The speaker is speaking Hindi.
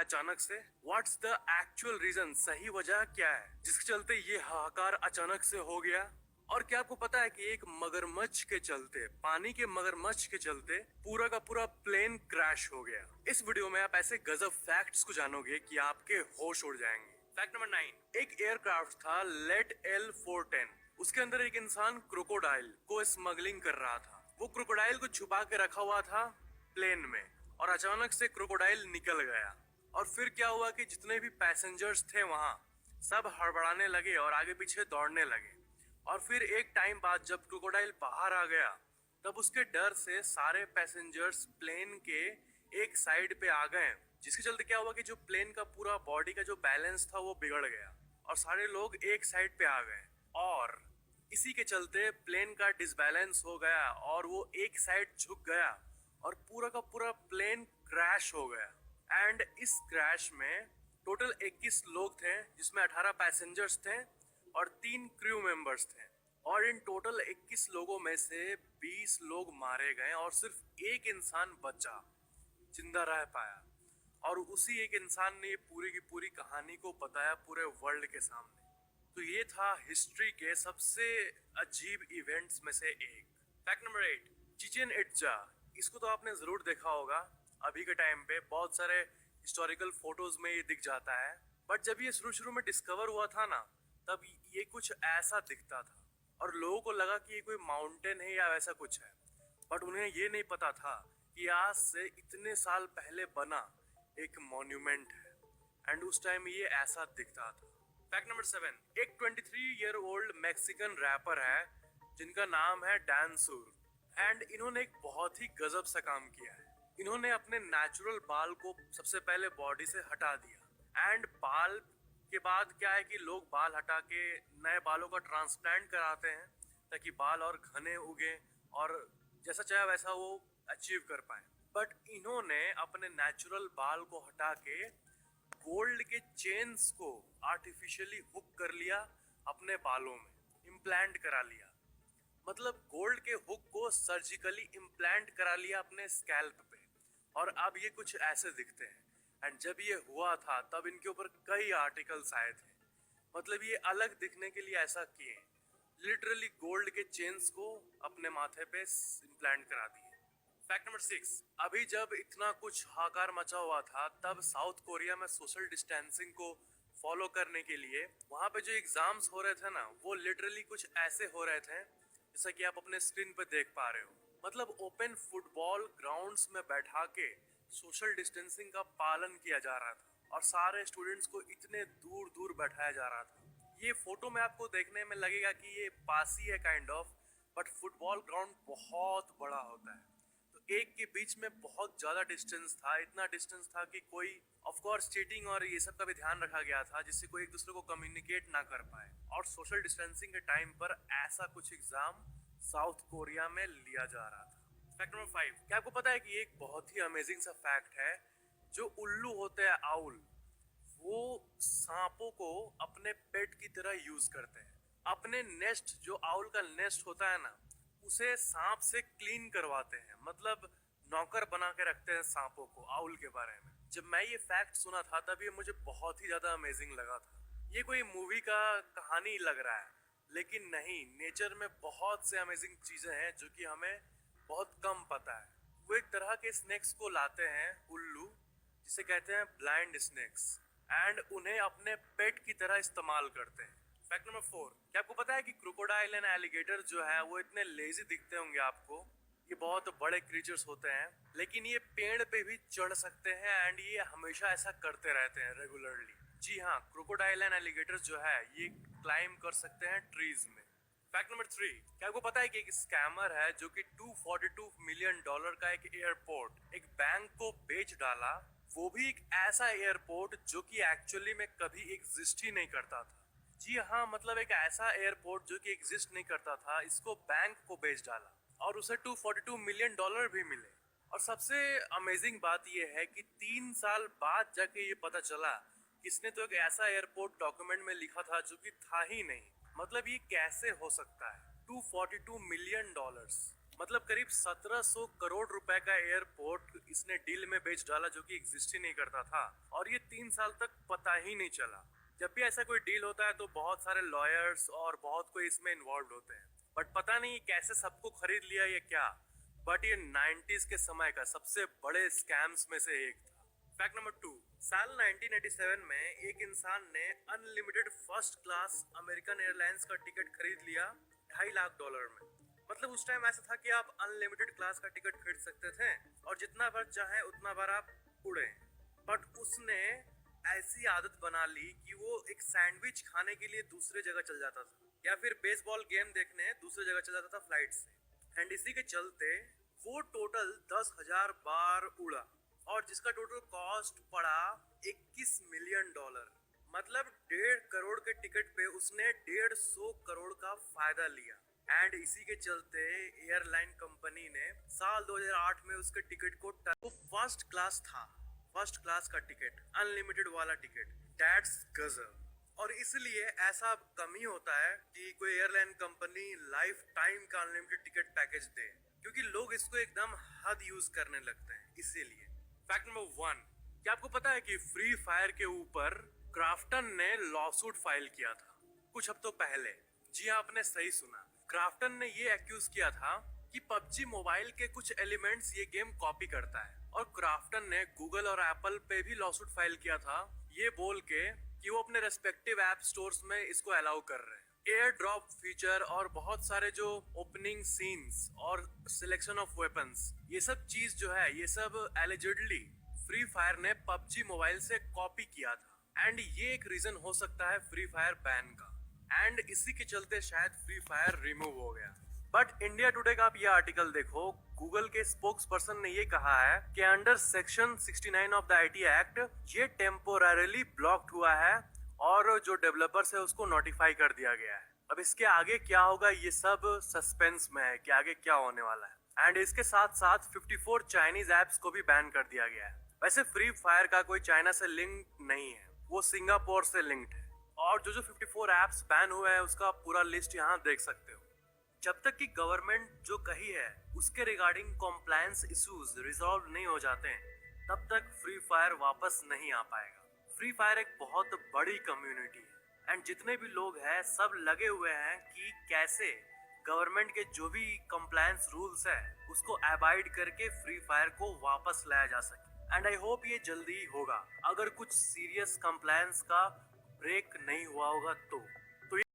अचानक से? व्हाट्स द एक्चुअल रीजन, सही वजह क्या है जिसके चलते ये हाहाकार अचानक से हो गया? और क्या आपको पता है कि एक मगरमच्छ के चलते, पानी के मगरमच्छ के चलते पूरा का पूरा प्लेन क्रैश हो गया? इस वीडियो में आप ऐसे गजब फैक्ट्स को जानोगे कि आपके होश उड़ जाएंगे। फैक्ट नंबर 9, एक एयरक्राफ्ट था लेट एल 410। उसके अंदर एक इंसान क्रोकोडाइल को स्मगलिंग कर रहा था। वो क्रोकोडाइल को छुपा के रखा हुआ था प्लेन में, और अचानक से क्रोकोडाइल निकल गया। और फिर क्या हुआ कि जितने भी पैसेंजर्स थे वहां, सब हड़बड़ाने लगे और आगे पीछे दौड़ने लगे। और फिर एक टाइम बाद जब क्रोकोडाइल बाहर आ गया, तब उसके डर से सारे पैसेंजर्स प्लेन के एक साइड पे आ गए, जिसके चलते क्या हुआ कि जो प्लेन का पूरा बॉडी का जो बैलेंस था वो बिगड़ गया और सारे लोग एक साइड पे आ गए। और इसी के चलते प्लेन का डिसबैलेंस हो गया और वो एक साइड झुक गया और पूरा का पूरा प्लेन क्रैश हो गया। एंड इस क्रैश में टोटल 21 लोग थे, जिसमें 18 पैसेंजर्स थे और 3 क्रू मेंबर्स थे। और इन टोटल 21 लोगों में से 20 लोग मारे गए और सिर्फ एक इंसान बचा, जिंदा रह पाया। और उसी एक इंसान ने ये पूरी की पूरी कहानी को बताया पूरे वर्ल्ड के सामने। तो ये था हिस्ट्री के सबसे अजीब इवेंट्स में से एक। Fact number 8, Chichen Itza. इसको तो आपने जरूर देखा होगा। अभी के टाइम पे बहुत सारे हिस्टोरिकल फोटोज में ये दिख जाता है, बट जब ये शुरू शुरू में डिस्कवर हुआ था ना, तब ये कुछ ऐसा दिखता था और लोगों को लगा कि ये कोई माउंटेन है या वैसा कुछ है। बट उन्हें ये नहीं पता था कि आज से इतने साल पहले बना एक मॉन्यूमेंट है, एंड उस टाइम ये ऐसा दिखता था। फैक्ट नंबर 7, एक 23 ईयर ओल्ड मैक्सिकन रैपर है जिनका नाम है डैन सूर। एंड इन्होंने एक बहुत ही गजब सा काम किया है। इन्होंने अपने नेचुरल बाल को सबसे पहले बॉडी से हटा दिया, एंड बाल के बाद क्या है कि लोग बाल हटा के नए बालों का ट्रांसप्लांट कराते हैं ताकि बाल और घने उगे और जैसा चाहे वैसा वो अचीव कर पाए। बट इन्होंने अपने नेचुरल बाल को हटा के गोल्ड के चेन्स को आर्टिफिशियली हुक कर लिया, अपने बालों में इम्प्लांट करा लिया। मतलब गोल्ड के हुक को सर्जिकली इम्प्लांट करा लिया अपने स्कैल्प पे, और अब ये कुछ ऐसे दिखते हैं। एंड जब ये हुआ था तब इनके ऊपर कई आर्टिकल्स आए थे। मतलब ये अलग दिखने के लिए ऐसा किए, लिटरली गोल्ड के चेन्स को अपने माथे पे इम्प्लांट करा दिए। फैक्ट नंबर 6, अभी जब इतना कुछ हाकार मचा हुआ था, तब साउथ कोरिया में सोशल डिस्टेंसिंग को फॉलो करने के लिए वहां पे जो एग्जाम्स हो रहे थे ना, वो लिटरली कुछ ऐसे हो रहे थे जैसा कि आप अपने स्क्रीन पे देख पा रहे हो। मतलब ओपन फुटबॉल ग्राउंड्स में बैठा के सोशल डिस्टेंसिंग का पालन किया जा रहा था और सारे स्टूडेंट्स को इतने दूर दूर बैठाया जा रहा था। ये फोटो में आपको देखने में लगेगा कि ये पास ही है kind of, but football ground बहुत बड़ा होता है, तो एक के बीच में बहुत ज्यादा डिस्टेंस था। इतना डिस्टेंस था कि कोई ऑफ कोर्स चीटिंग और ये सब का भी ध्यान रखा गया था, जिससे कोई एक दूसरे को कम्युनिकेट ना कर पाए। और सोशल डिस्टेंसिंग के टाइम पर ऐसा कुछ एग्जाम साउथ कोरिया में लिया जा रहा था। फैक्ट नंबर 5, क्या आपको पता है कि एक बहुत ही अमेजिंग सा फैक्ट है, जो उल्लू होते हैं आउल, वो सांपों को अपने पेट की तरह यूज करते हैं। अपने नेस्ट, जो आउल का नेस्ट होता है ना, उसे सांप से क्लीन करवाते हैं। मतलब नौकर बना के रखते हैं सांपों को आउल के बारे में। जब मैं ये फैक्ट सुना था तब ये मुझे बहुत ही ज्यादा अमेजिंग लगा था। ये कोई मूवी का कहानी लग रहा है, लेकिन नहीं, नेचर में बहुत से अमेजिंग चीजें हैं जो कि हमें बहुत कम पता है। वो एक तरह के स्नेक्स को लाते हैं, उल्लू, जिसे कहते हैं ब्लाइंड स्नेक्स, एंड उन्हें अपने पेट की तरह इस्तेमाल करते हैं। फैक्ट नंबर 4, क्या आपको पता है कि क्रोकोडाइल एंड एलिगेटर जो है वो इतने लेजी दिखते होंगे आपको। ये बहुत बड़े क्रीचर्स होते हैं, लेकिन ये पेड़ पे भी चढ़ सकते हैं एंड ये हमेशा ऐसा करते रहते हैं रेगुलरली। जी हाँ, क्रोकोडाइल एंड एलिगेटर जो है ये क्लाइम कर सकते हैं ट्रीज में। फैक्ट नंबर 3, क्या आपको पता है कि एक स्कैमर है जो कि $242 मिलियन का एक एयरपोर्ट एक बैंक को बेच डाला। वो भी एक ऐसा एयरपोर्ट जो कि एक्चुअली में कभी एग्जिस्ट ही नहीं करता था। जी हाँ, मतलब एक ऐसा एयरपोर्ट जो कि एग्जिस्ट नहीं करता था, इसको बैंक को बेच डाला और उसे $242 मिलियन भी मिले। और सबसे अमेजिंग बात यह है कि 3 साल बाद जाके ये पता चला कि इसने तो एक ऐसा एयरपोर्ट डॉक्यूमेंट में लिखा था जो कि था ही नहीं। मतलब ये कैसे हो सकता है? $242 मिलियन, मतलब करीब 1700 करोड़ रुपए का एयरपोर्ट इसने डील में बेच डाला, जो कि एग्जिस्ट ही नहीं करता था, और ये 3 साल तक पता ही नहीं चला। जब भी ऐसा कोई डील होता है तो बहुत सारे लॉयर्स और बहुत कोई इसमें इन्वॉल्व होते हैं, बट पता नहीं कैसे सबको खरीद लिया ये क्या। बट ये 90s के समय का सबसे बड़े स्कैम्स में से एक था। फैक्ट नंबर 2, साल 1987 में एक इंसान ने unlimited first class American airlines का टिकट खरीद लिया $2.5 लाख में। मतलब उस टाइम ऐसा था कि आप अनलिमिटेड क्लास का टिकट खरीद सकते थे और जितना बार चाहे उतना बार आप उड़े। बट उसने ऐसी आदत बना ली कि वो एक सैंडविच खाने के लिए दूसरे जगह चल जाता था, या फिर बेसबॉल गेम देखने दूसरे जगह चल जाता था फ्लाइट से। एंड इसी के चलते वो टोटल 10,000 बार उड़ा, और जिसका टोटल कॉस्ट पड़ा $21 मिलियन। मतलब 1.5 करोड़ के टिकट पे उसने 150 करोड़ का फायदा लिया। एंड इसी के चलते एयरलाइन कंपनी ने साल 2008 में उसके टिकट को वो फर्स्ट क्लास था, फर्स्ट क्लास का टिकट, अनलिमिटेड वाला टिकट। दैट्स गजब। और इसलिए ऐसा कम ही होता है कि कोई एयरलाइन कंपनी लाइफ टाइम का अनलिमिटेड टिकट पैकेज दे, क्योंकि लोग इसको एकदम हद यूज करने लगते हैं इसीलिए। फैक्ट नंबर 1, क्या आपको पता है कि फ्री फायर के ऊपर क्राफ्टन ने लॉसूट फाइल किया था कुछ हफ्तों पहले? जी हाँ, आपने सही सुना। क्राफ्टन ने ये एक्यूज किया था कि पबजी मोबाइल के कुछ एलिमेंट्स ये गेम कॉपी करता है, और क्राफ्टन ने गूगल और एप्पल पे भी लॉसूट फाइल किया था ये बोल के कि वो अपने रेस्पेक्टिव ऐप स्टोर्स में इसको अलाउ कर रहे हैं। एयर ड्रॉप फीचर और बहुत सारे जो ओपनिंग सीन्स और सिलेक्शन ऑफ वेपन्स, ये सब चीज जो है, ये सब एलिजिडली फ्री फायर ने पबजी मोबाइल से कॉपी किया था। एंड ये एक रीजन हो सकता है फ्री फायर बैन का, एंड इसी के चलते शायद फ्री फायर रिमूव हो गया। बट इंडिया टुडे का आप ये आर्टिकल देखो, गूगल के स्पोक्स पर्सन ने ये कहा है कि under section 69 of the IT act ये टेम्पोररीली ब्लॉक्ड हुआ है, और जो डेवलपर्स है उसको नोटिफाई कर दिया गया है। अब इसके आगे क्या होगा ये सब सस्पेंस में है कि आगे क्या होने वाला है। एंड इसके साथ साथ 54 चाइनीज एप्स को भी बैन कर दिया गया है। वैसे फ्री फायर का कोई चाइना से लिंक नहीं है, वो सिंगापुर से लिंक्ड है। और जो 54 एप्स बैन हुए हैं उसका पूरा लिस्ट यहाँ देख सकते हो। जब तक कि गवर्नमेंट जो कही है उसके रिगार्डिंग कॉम्प्लायंस इश्यूज रिजॉल्व नहीं हो जाते हैं, तब तक फ्री फायर वापस नहीं आ पाएगा। फ्री फायर एक बहुत बड़ी कम्युनिटी है, एंड जितने भी लोग हैं सब लगे हुए हैं कि कैसे गवर्नमेंट के जो भी कॉम्प्लायंस रूल्स है उसको अवॉइड करके फ्री फायर को वापस लाया जा सके। एंड आई होप ये जल्दी होगा, अगर कुछ सीरियस कॉम्प्लायंस का ब्रेक नहीं हुआ होगा तो।